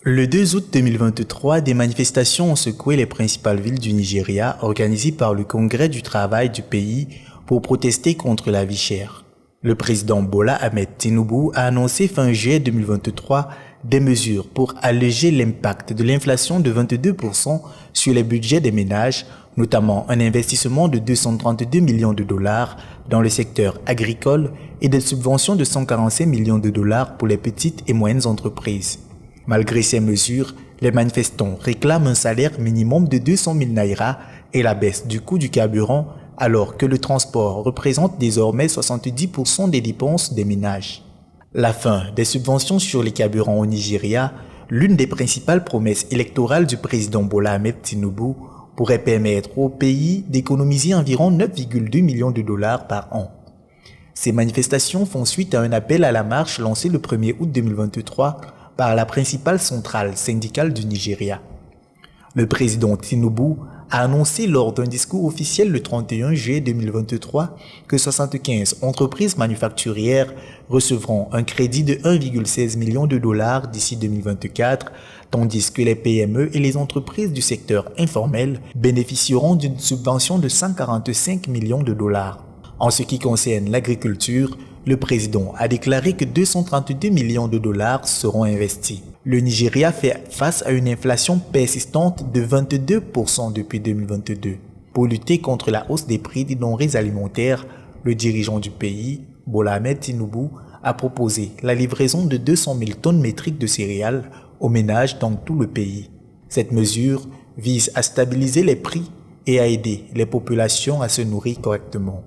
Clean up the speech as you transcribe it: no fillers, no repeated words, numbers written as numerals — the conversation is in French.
Le 2 août 2023, des manifestations ont secoué les principales villes du Nigeria organisées par le Congrès du travail du pays pour protester contre la vie chère. Le président Bola Ahmed Tinubu a annoncé fin juillet 2023 des mesures pour alléger l'impact de l'inflation de 22% sur les budgets des ménages, notamment un investissement de 232 millions de dollars dans le secteur agricole et des subventions de 145 millions de dollars pour les petites et moyennes entreprises. Malgré ces mesures, les manifestants réclament un salaire minimum de 200 000 naira et la baisse du coût du carburant, alors que le transport représente désormais 70% des dépenses des ménages. La fin des subventions sur les carburants au Nigeria, l'une des principales promesses électorales du président Bola Ahmed Tinubu, pourrait permettre au pays d'économiser environ 9,2 millions de dollars par an. Ces manifestations font suite à un appel à la marche lancé le 1er août 2023 par la principale centrale syndicale du Nigeria. Le président Tinubu a annoncé lors d'un discours officiel le 31 juillet 2023 que 75 entreprises manufacturières recevront un crédit de 1,16 million de dollars d'ici 2024, tandis que les PME et les entreprises du secteur informel bénéficieront d'une subvention de 145 millions de dollars. En ce qui concerne l'agriculture, le président a déclaré que 232 millions de dollars seront investis. Le Nigeria fait face à une inflation persistante de 22% depuis 2022. Pour lutter contre la hausse des prix des denrées alimentaires, le dirigeant du pays, Bola Ahmed Tinubu, a proposé la livraison de 200 000 tonnes métriques de céréales aux ménages dans tout le pays. Cette mesure vise à stabiliser les prix et à aider les populations à se nourrir correctement.